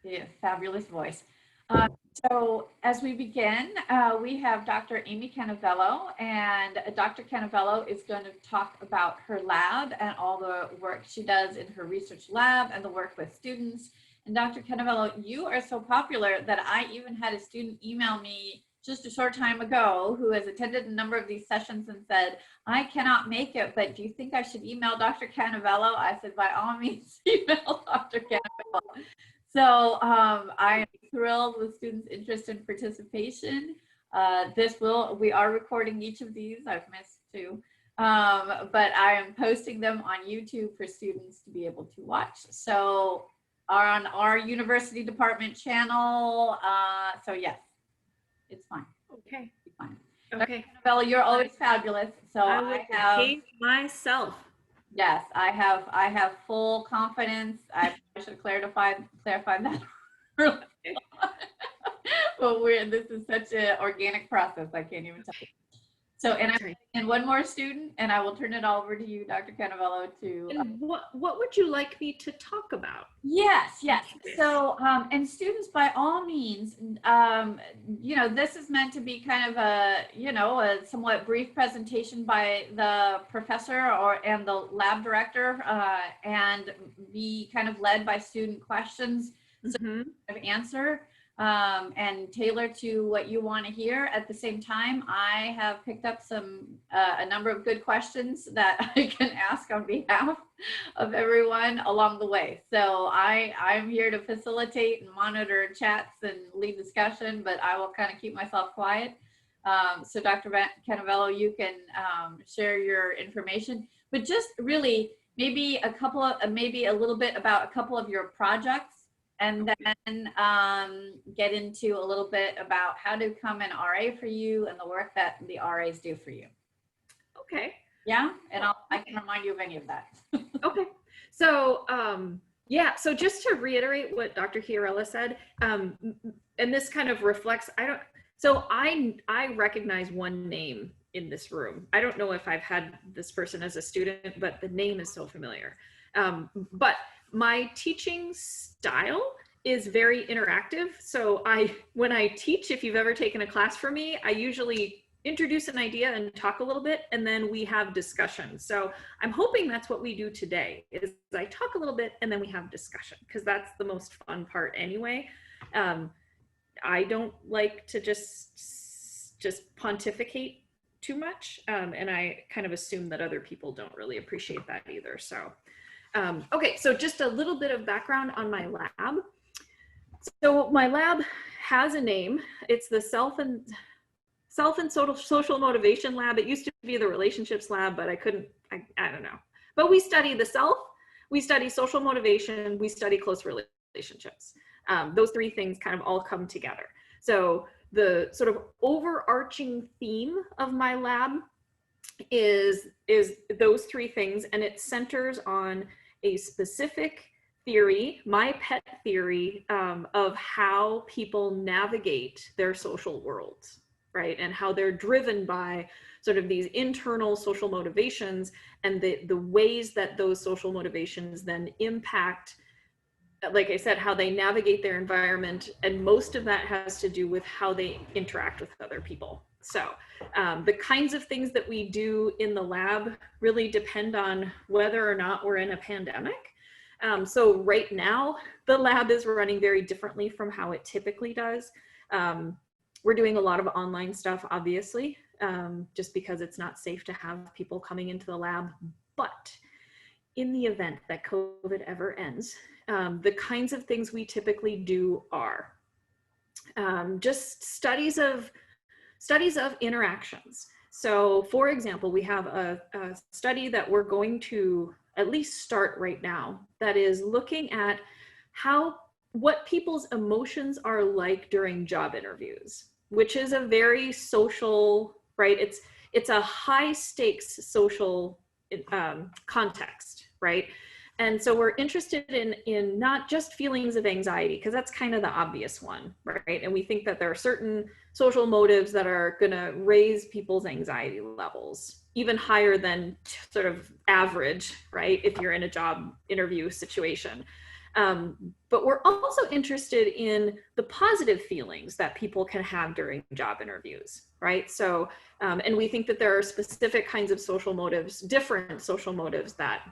Yeah, fabulous voice. So as we begin, we have Dr. Amy Canavello, and Dr. Canevello is going to talk about her lab and all the work she does in her research lab and the work with students. And Dr. Canevello, you are so popular that I even had a student email me just a short time ago who has attended a number of these sessions and said, I cannot make it, but do you think I should email Dr. Canevello? I said, by all means, email Dr. Canevello. So I am thrilled with students' interest in participation. We are recording each of these, I've missed two, but I am posting them on YouTube for students to be able to watch. So on our university department channel, so yes, it's fine. Okay. It's fine. Okay. Bella, you're always fabulous. So I have pace myself. Yes, I have full confidence. I should clarify that early. But this is such an organic process. I can't even tell you. So, and I'm in one more student, and I will turn it over to you, Dr. Canevello, to. And what would you like me to talk about? Yes. So, and students, by all means, this is meant to be kind of a somewhat brief presentation by the professor and the lab director, and be kind of led by student questions, so kind of answer. And tailor to what you want to hear. At the same time, I have picked up a number of good questions that I can ask on behalf of everyone along the way. So I'm here to facilitate and monitor chats and lead discussion, but I will kind of keep myself quiet. So Dr. Canevello, you can share your information, but just really maybe a little bit about a couple of your projects, and then get into a little bit about how to become an RA for you and the work that the RAs do for you. Okay. Yeah, and I can remind you of any of that. Okay. So so just to reiterate what Dr. Chiarella said, and this kind of reflects, I recognize one name in this room. I don't know if I've had this person as a student, but the name is so familiar. But my teaching style is very interactive. So when I teach, if you've ever taken a class from me, I usually introduce an idea and talk a little bit, and then we have discussion. So I'm hoping that's what we do today, is I talk a little bit and then we have discussion, because that's the most fun part anyway. I don't like to just pontificate too much, and I kind of assume that other people don't really appreciate that either. So okay, so just a little bit of background on my lab. So my lab has a name. It's the Self and Social Motivation Lab. It used to be the Relationships Lab, but I don't know. But we study the self, we study social motivation, we study close relationships. Those three things kind of all come together. So the sort of overarching theme of my lab is those three things, and it centers on a specific theory, my pet theory, of how people navigate their social worlds, right? And how they're driven by sort of these internal social motivations, and the ways that those social motivations then impact, like I said, how they navigate their environment. And most of that has to do with how they interact with other people. So the kinds of things that we do in the lab really depend on whether or not we're in a pandemic. So right now, the lab is running very differently from how it typically does. We're doing a lot of online stuff, obviously, just because it's not safe to have people coming into the lab. But in the event that COVID ever ends, the kinds of things we typically do are just studies of interactions. So for example, we have a study that we're going to at least start right now that is looking at what people's emotions are like during job interviews, which is a very social, right? It's a high stakes social context, right? And so we're interested in not just feelings of anxiety, because that's kind of the obvious one, right? And we think that there are certain social motives that are going to raise people's anxiety levels even higher than sort of average, right? If you're in a job interview situation. But we're also interested in the positive feelings that people can have during job interviews, right? So, and we think that there are specific kinds of social motives, different social motives that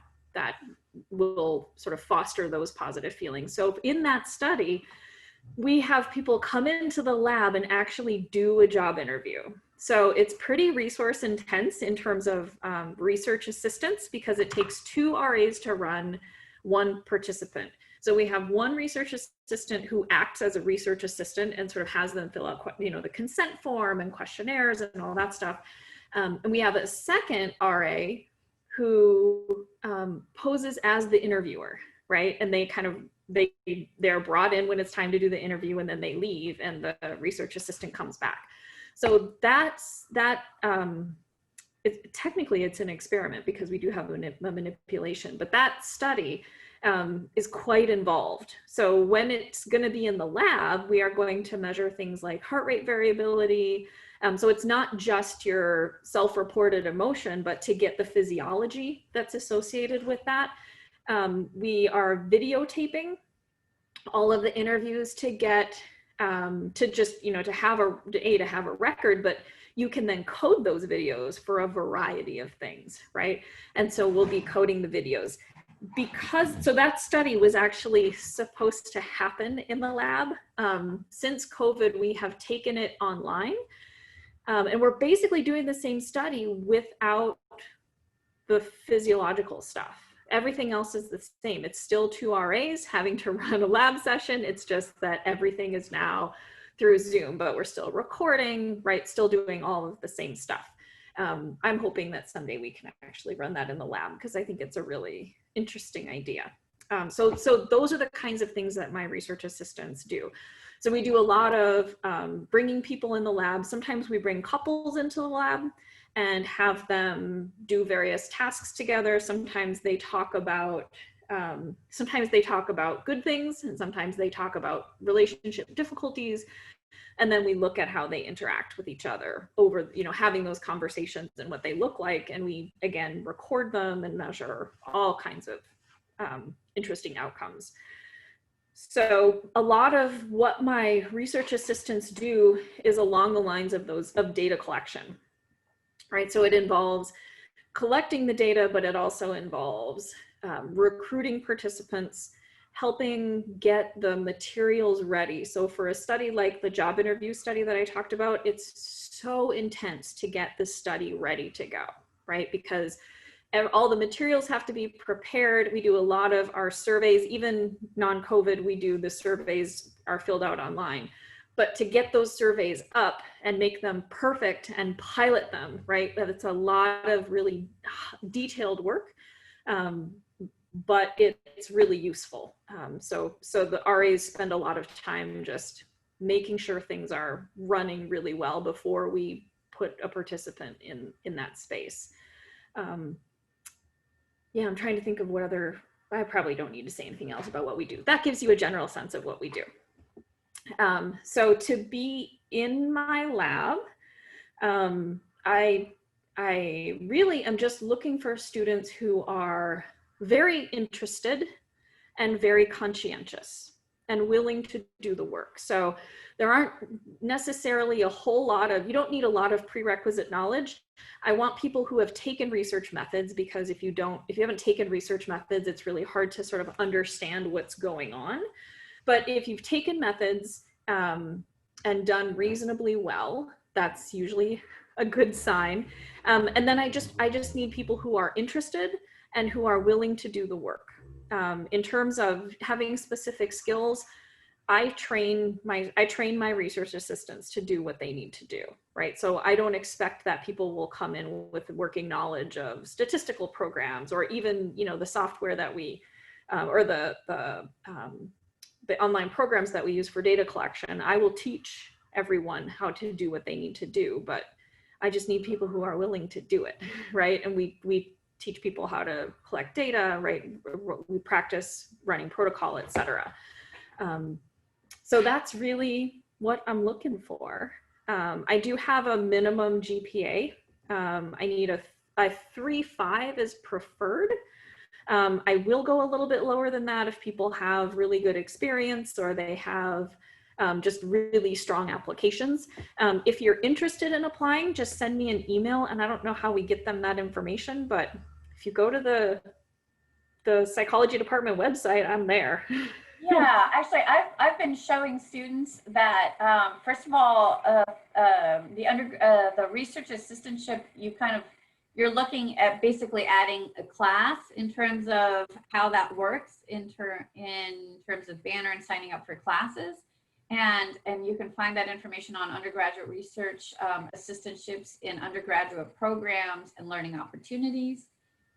will sort of foster those positive feelings. So in that study, we have people come into the lab and actually do a job interview. So it's pretty resource intense in terms of research assistants, because it takes 2 RAs to run 1 participant. So we have 1 research assistant who acts as a research assistant and sort of has them fill out, you know, the consent form and questionnaires and all that stuff. And we have a second RA who poses as the interviewer, right? And they kind of, they're brought in when it's time to do the interview, and then they leave and the research assistant comes back. So technically it's an experiment because we do have a manipulation, but that study is quite involved. So when it's going to be in the lab, we are going to measure things like heart rate variability. So it's not just your self-reported emotion, but to get the physiology that's associated with that. We are videotaping all of the interviews to get, to just, you know, to have a record, but you can then code those videos for a variety of things, right? And so we'll be coding the videos. So that study was actually supposed to happen in the lab. Since COVID, we have taken it online. And we're basically doing the same study without the physiological stuff. Everything else is the same. It's still 2 RAs having to run a lab session. It's just that everything is now through Zoom, but we're still recording, right? Still doing all of the same stuff. I'm hoping that someday we can actually run that in the lab, because I think it's a really interesting idea. So those are the kinds of things that my research assistants do. So we do a lot of bringing people in the lab. Sometimes we bring couples into the lab and have them do various tasks together. Sometimes they talk about good things, and sometimes they talk about relationship difficulties. And then we look at how they interact with each other over, you know, having those conversations and what they look like. And we, again, record them and measure all kinds of interesting outcomes. So a lot of what my research assistants do is along the lines of data collection, right? So it involves collecting the data, but it also involves recruiting participants, helping get the materials ready. So for a study like the job interview study that I talked about, it's so intense to get the study ready to go, right? Because all the materials have to be prepared. We do a lot of our surveys, even non-COVID, we do the surveys are filled out online. But to get those surveys up and make them perfect and pilot them, right? That's a lot of really detailed work, but it's really useful. So the RAs spend a lot of time just making sure things are running really well before we put a participant in that space. Yeah, I'm trying to think of what other, I probably don't need to say anything else about what we do. That gives you a general sense of what we do. So to be in my lab, I really am just looking for students who are very interested and very conscientious and willing to do the work. So there aren't necessarily a whole lot of, you don't need a lot of prerequisite knowledge. I want people who have taken research methods, because if you haven't taken research methods, it's really hard to sort of understand what's going on. But if you've taken methods and done reasonably well, that's usually a good sign. And then I just need people who are interested and who are willing to do the work. In terms of having specific skills, I train my research assistants to do what they need to do, right? So I don't expect that people will come in with working knowledge of statistical programs, or even, you know, the software that we, or the online programs that we use for data collection. I will teach everyone how to do what they need to do, but I just need people who are willing to do it, right? And we teach people how to collect data, right? We practice running protocol, et cetera. So that's really what I'm looking for. I do have a minimum GPA. I need a 3.5 is preferred. I will go a little bit lower than that if people have really good experience or they have just really strong applications. If you're interested in applying, just send me an email, and I don't know how we get them that information, but if you go to the psychology department website, I'm there. Yeah, actually, I've been showing students that first of all, the research assistantship, you're looking at basically adding a class in terms of how that works in terms of banner and signing up for classes, and you can find that information on undergraduate research assistantships in undergraduate programs and learning opportunities.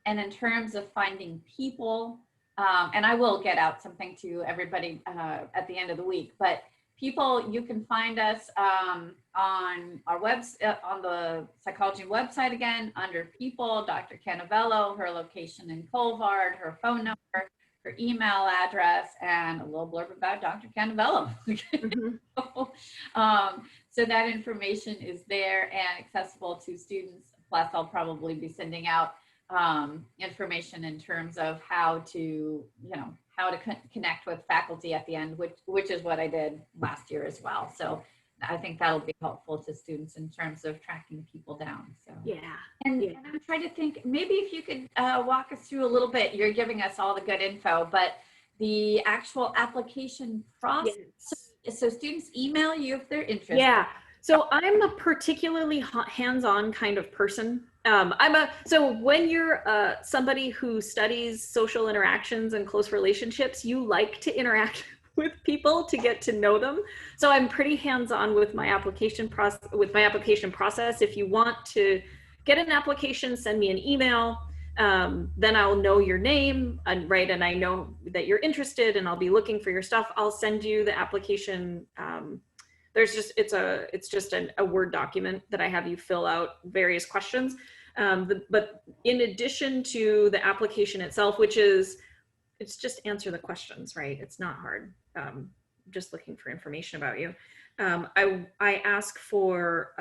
And in terms of finding people, and I will get out something to everybody at the end of the week, but people, you can find us on our on the psychology website again, under people, Dr. Canevello, her location in Colvard, her phone number, her email address, and a little blurb about Dr. Canevello. So that information is there and accessible to students. Plus, I'll probably be sending out information in terms of how to connect with faculty at the end, which is what I did last year as well. So I think that'll be helpful to students in terms of tracking people down. So yeah. And I'm trying to think, maybe if you could walk us through a little bit. You're giving us all the good info, but the actual application process. Yes. So students email you if they're interested. Yeah. So I'm a particularly hands-on kind of person. So when you're somebody who studies social interactions and close relationships, you like to interact with people to get to know them. So I'm pretty hands-on with my application process. If you want to get an application, send me an email. Then I'll know your name, and I know that you're interested, and I'll be looking for your stuff. I'll send you the application. It's just a Word document that I have you fill out various questions. But in addition to the application itself, it's just answer the questions, right? It's not hard. Just looking for information about you. I ask for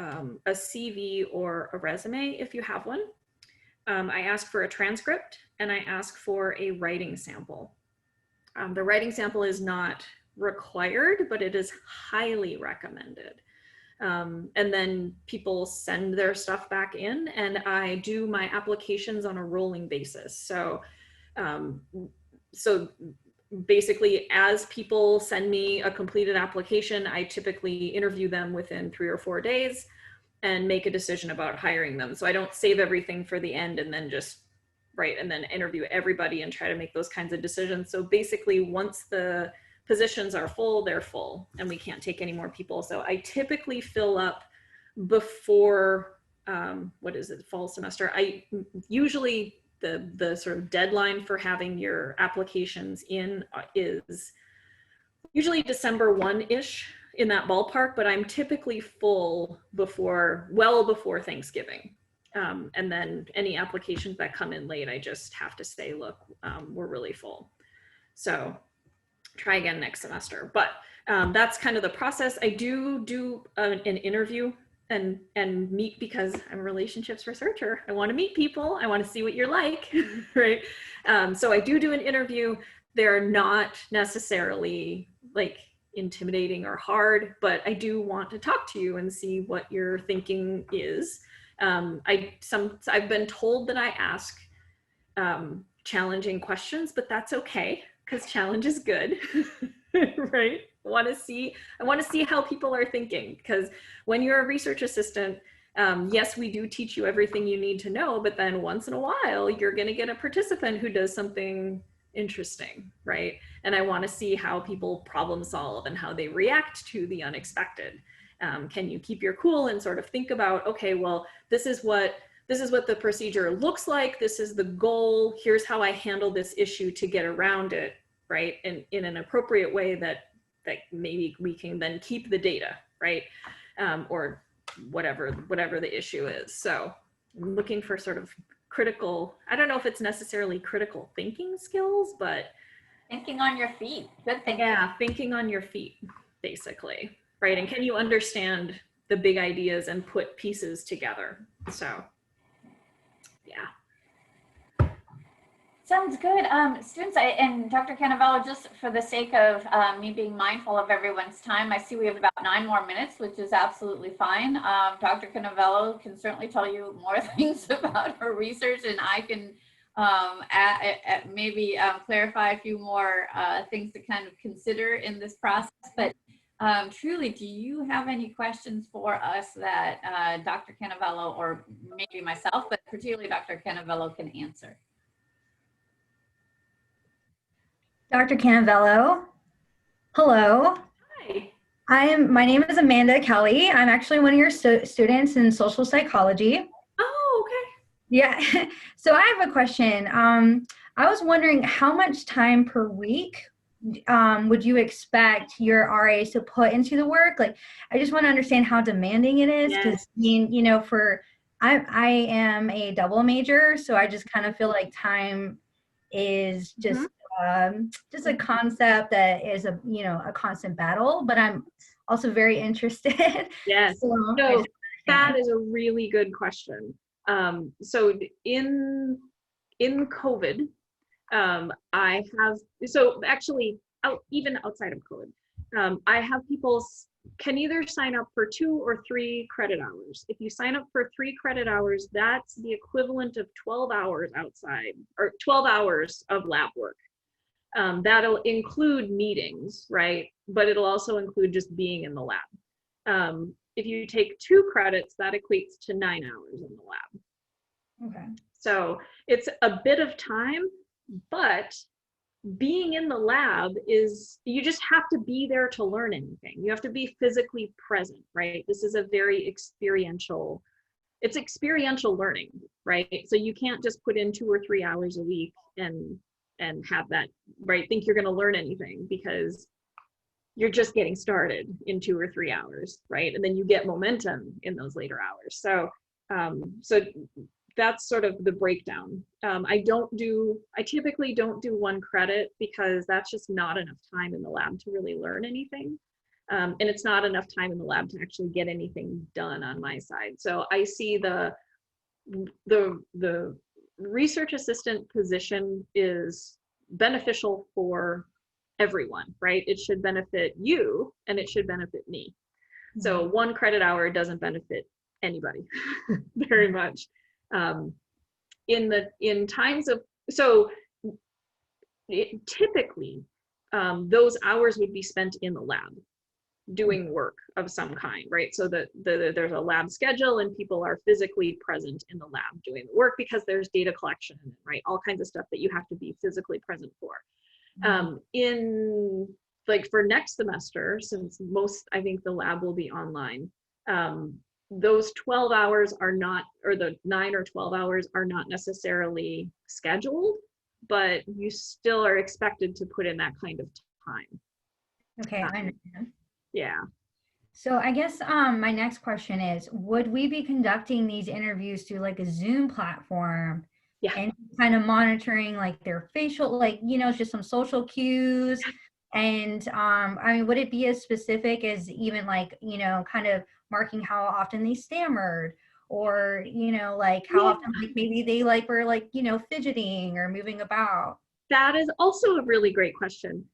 a CV or a resume if you have one. I ask for a transcript, and I ask for a writing sample. The writing sample is not required, but it is highly recommended. And then people send their stuff back in, and I do my applications on a rolling basis. So basically, as people send me a completed application, I typically interview them within 3 or 4 days and make a decision about hiring them. So I don't save everything for the end and then and then interview everybody and try to make those kinds of decisions. So basically, once the positions are full, they're full, and we can't take any more people. So I typically fill up before, fall semester. Usually the sort of deadline for having your applications in is usually December 1-ish, in that ballpark, but I'm typically full well before Thanksgiving. And then any applications that come in late, I just have to say, look, we're really full. So try again next semester. But that's kind of the process. I do an interview and meet, because I'm a relationships researcher. I want to meet people. I want to see what you're like, right? So I do an interview. They're not necessarily like intimidating or hard, but I do want to talk to you and see what your thinking is. I've been told that I ask challenging questions, but that's okay, because challenge is good. Right? I want to see how people are thinking, because when you're a research assistant, yes, we do teach you everything you need to know, but then once in a while you're going to get a participant who does something interesting, right? And I want to see how people problem solve and how they react to the unexpected. Can you keep your cool and sort of think about, okay, well, this is what the procedure looks like. This is the goal. Here's how I handle this issue to get around it, right? And in an appropriate way that maybe we can then keep the data, right? Or whatever the issue is. So I'm looking for sort of critical, I don't know if it's necessarily critical thinking skills, but thinking on your feet. Good thinking. Yeah, thinking on your feet, basically, right? And can you understand the big ideas and put pieces together? So, yeah. Sounds good. Students, and Dr. Canevello, just for the sake of me being mindful of everyone's time, I see we have about 9 more minutes, which is absolutely fine. Dr. Canevello can certainly tell you more things about her research, and I can maybe clarify a few more things to kind of consider in this process. But truly, do you have any questions for us that Dr. Canevello, or maybe myself, but particularly Dr. Canevello, can answer? Dr. Canevello, hello. Hi. My name is Amanda Kelly. I'm actually one of your students in social psychology. Oh, okay. Yeah, so I have a question. I was wondering how much time per week would you expect your RAs to put into the work? Like, I just want to understand how demanding it is, because Yes. I mean, you know, I am a double major, so I just kind of feel like time is just a concept that is a constant battle, but I'm also very interested. Yes. So So that is a really good question. So in COVID, I have, so actually even outside of COVID, I have people can either sign up for 2 or 3 credit hours. If you sign up for 3 credit hours, that's the equivalent of 12 hours outside, or 12 hours of lab work. That'll include meetings, right? But it'll also include just being in the lab. If you take 2 credits, that equates to 9 hours in the lab. okay. So it's a bit of time, but being in the lab is, you just have to be there to learn anything. You have to be physically present, right? This is a very experiential, it's experiential learning, right? So you can't just put in 2 or 3 hours a week and have that, right, think you're going to learn anything, because you're just getting started in 2 or 3 hours, right? And then you get momentum in those later hours. So so that's sort of the breakdown. I typically don't do 1 credit, because that's just not enough time in the lab to really learn anything. And it's not enough time in the lab to actually get anything done on my side. So I see the research assistant position is beneficial for everyone, right? It should benefit you and it should benefit me. So 1 credit hour doesn't benefit anybody very much. In times of, so typically those hours would be spent in the lab doing work of some kind, right? So that there's a lab schedule and people are physically present in the lab doing the work, because there's data collection, right? All kinds of stuff that you have to be physically present for. In like for next semester, since I think the lab will be online, those 12 hours are not, or the 9 or 12 hours are not necessarily scheduled, but you still are expected to put in that kind of time. Okay, I understand. Yeah. So I guess my next question is, would we be conducting these interviews through like a Zoom platform? Yeah. And kind of monitoring like their facial, like, you know, just some social cues. And I mean, would it be as specific as even like, you know, kind of marking how often they stammered, or, you know, like how often like maybe they like were like, you know, fidgeting or moving about? That is also a really great question.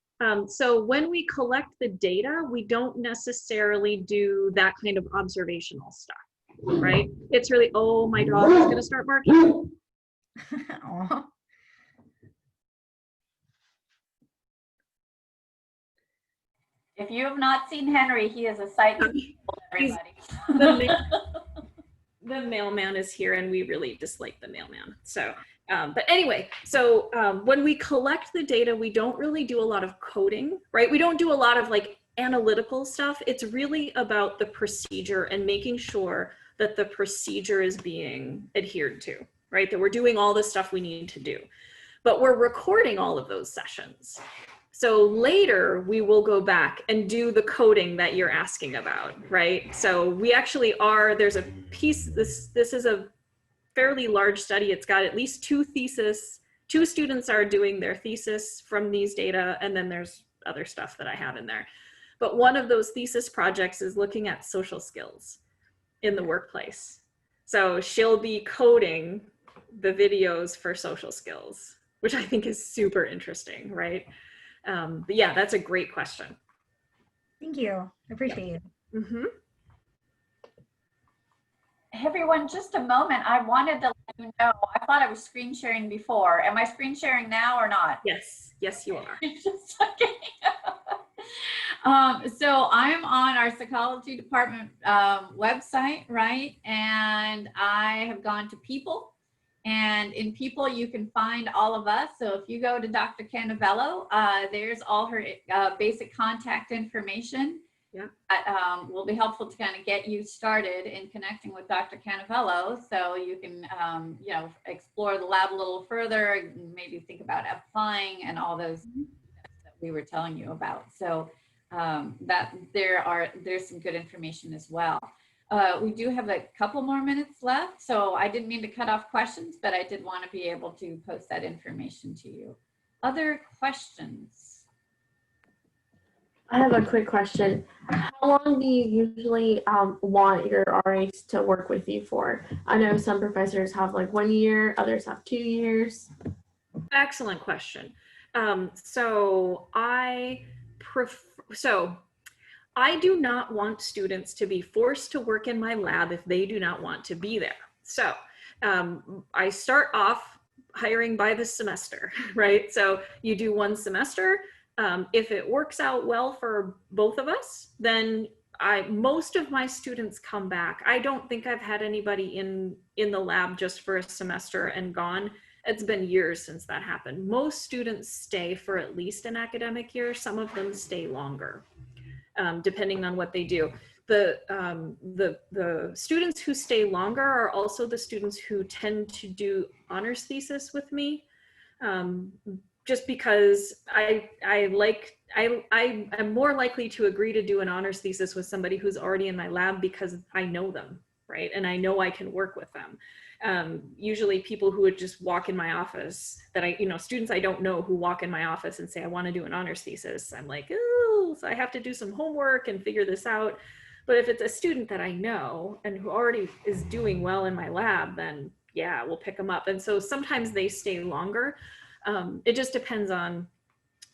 So when we collect the data, we don't necessarily do that kind of observational stuff, right? It's really, oh, my dog is going to start barking. If you have not seen Henry, he is a sight to behold, everybody. The mailman is here, and we really dislike the mailman. So, but anyway, so when we collect the data, we don't really do a lot of coding, right? We don't do a lot of like analytical stuff. It's really about the procedure and making sure that the procedure is being adhered to, right? That we're doing all the stuff we need to do. But we're recording all of those sessions. So later we will go back and do the coding that you're asking about, right? So we actually are, there's a piece, this is a fairly large study. It's got at least 2 theses. 2 students are doing their thesis from these data, and then there's other stuff that I have in there. But one of those thesis projects is looking at social skills in the workplace. So she'll be coding the videos for social skills. which I think is super interesting, right? But yeah, that's a great question. Thank you. I appreciate it. Mm-hmm. Hey, everyone, just a moment. I wanted to let you know, I thought I was screen sharing before. Am I screen sharing now or not? Yes, yes, you are. Just checking. So I'm on our psychology department website, right? And I have gone to people, and in people you can find all of us. So if you go to Dr. Canevello, there's all her basic contact information. Yeah. That will be helpful to kind of get you started in connecting with Dr. Canevello, so you can you know, explore the lab a little further, maybe think about applying and all those that we were telling you about. So that there's some good information as well. We do have a couple more minutes left, so I didn't mean to cut off questions, but I did want to be able to post that information to you. Other questions? I have a quick question. How long do you usually want your RAs to work with you for? I know some professors have like 1 year, others have 2 years. Excellent question. So I do not want students to be forced to work in my lab if they do not want to be there. So I start off hiring by the semester, right? So you do 1 semester. If it works out well for both of us, then most of my students come back. I don't think I've had anybody in the lab just for a semester and gone. It's been years since that happened. Most students stay for at least an academic year. Some of them stay longer, depending on what they do. The students who stay longer are also the students who tend to do honors thesis with me. Just because I'm more likely to agree to do an honors thesis with somebody who's already in my lab because I know them, right? And I know I can work with them. Usually people who would just walk in my office students I don't know who walk in my office and say, I want to do an honors thesis. I'm like, oh, so I have to do some homework and figure this out. But if it's a student that I know and who already is doing well in my lab, then yeah, we'll pick them up. And so sometimes they stay longer. It just depends on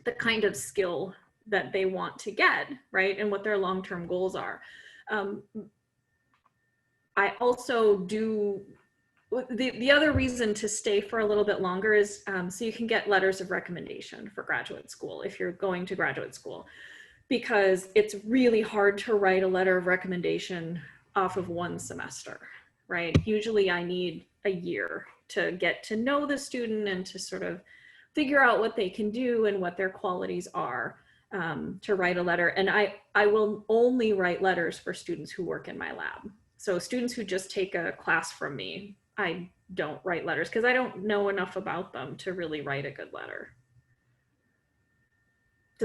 the kind of skill that they want to get, right? And what their long-term goals are. I also do, the other reason to stay for a little bit longer is so you can get letters of recommendation for graduate school if you're going to graduate school, because it's really hard to write a letter of recommendation off of 1 semester, right? Usually I need a year to get to know the student and to sort of figure out what they can do and what their qualities are to write a letter. And I will only write letters for students who work in my lab. So students who just take a class from me, I don't write letters because I don't know enough about them to really write a good letter.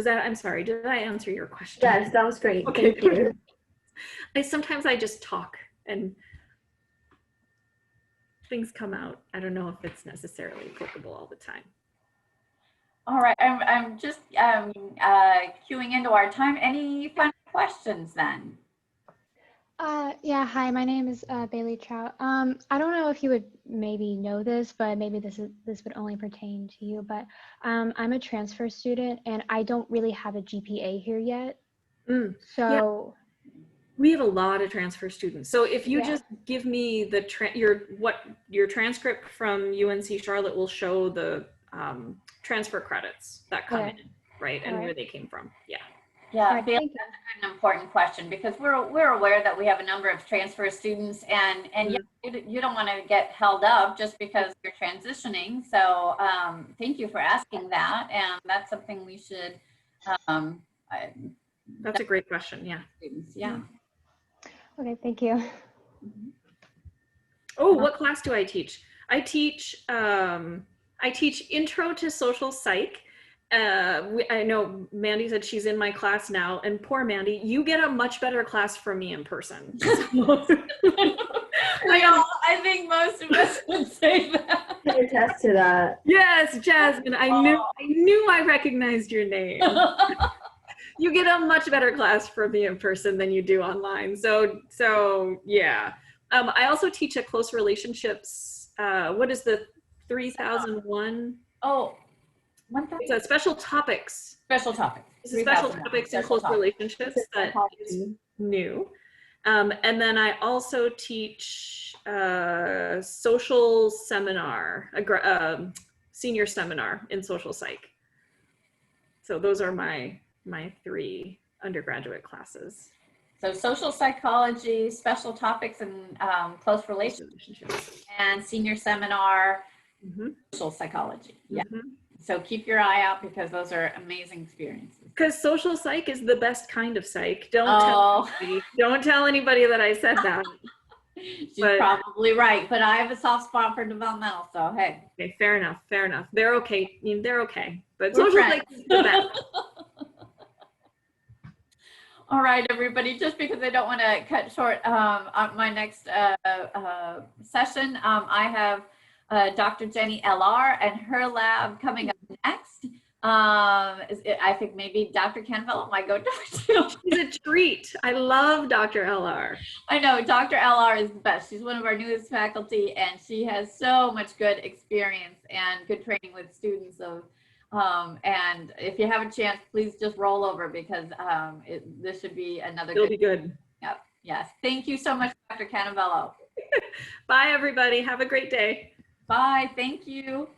I'm sorry, did I answer your question? Yes, that was great. Okay. Thank you. Sometimes I just talk and things come out. I don't know if it's necessarily applicable all the time. All right, I'm just queuing into our time. Any final questions then? Yeah, hi, my name is Bailey Trout. I don't know if you would maybe know this, but maybe this would only pertain to you, but I'm a transfer student and I don't really have a GPA here yet. So yeah. We have a lot of transfer students. So if you just give me your transcript from UNC Charlotte will show the transfer credits that come in, right? And where they came from. Yeah. Yeah, I feel like that's an important question because we're aware that we have a number of transfer students and you don't want to get held up just because you're transitioning. So thank you for asking that, and that's something we should. That's a great question. Yeah. Students, yeah. Okay, thank you. Oh, what class do I teach? I teach Intro to Social Psych. I know Mandy said she's in my class now, and poor Mandy, you get a much better class from me in person. I think most of us would say that. I can attest to that. Yes, Jasmine, I knew I recognized your name. You get a much better class from me in person than you do online. So yeah. I also teach a close relationships. What is the 3001 Oh, 1,000 It's a special topics. special topics. It's a special 3,000 topics and special close topics. relationships that is new. And then I also teach a social seminar, a senior seminar in social psych. So those are my 3 undergraduate classes. So social psychology, special topics, and close relationships, and senior seminar, social psychology. Yeah. So keep your eye out because those are amazing experiences. Because social psych is the best kind of psych. Don't tell anybody that I said that. She's probably right, but I have a soft spot for developmental, so hey. Okay, fair enough. They're okay. I mean, they're okay. But We're social friends. psych is the best. All right, everybody, just because I don't want to cut short on my next session, I have Dr. Jenny LR and her lab coming up next. I think maybe Dr. Canevello might go to. She's a treat. I love Dr. LR. I know, Dr. LR is the best. She's one of our newest faculty, and she has so much good experience and good training with students of and if you have a chance, please just roll over because this should be another It'll be good. Yep. Yes. Thank you so much, Dr. Canevello. Bye, everybody. Have a great day. Bye. Thank you.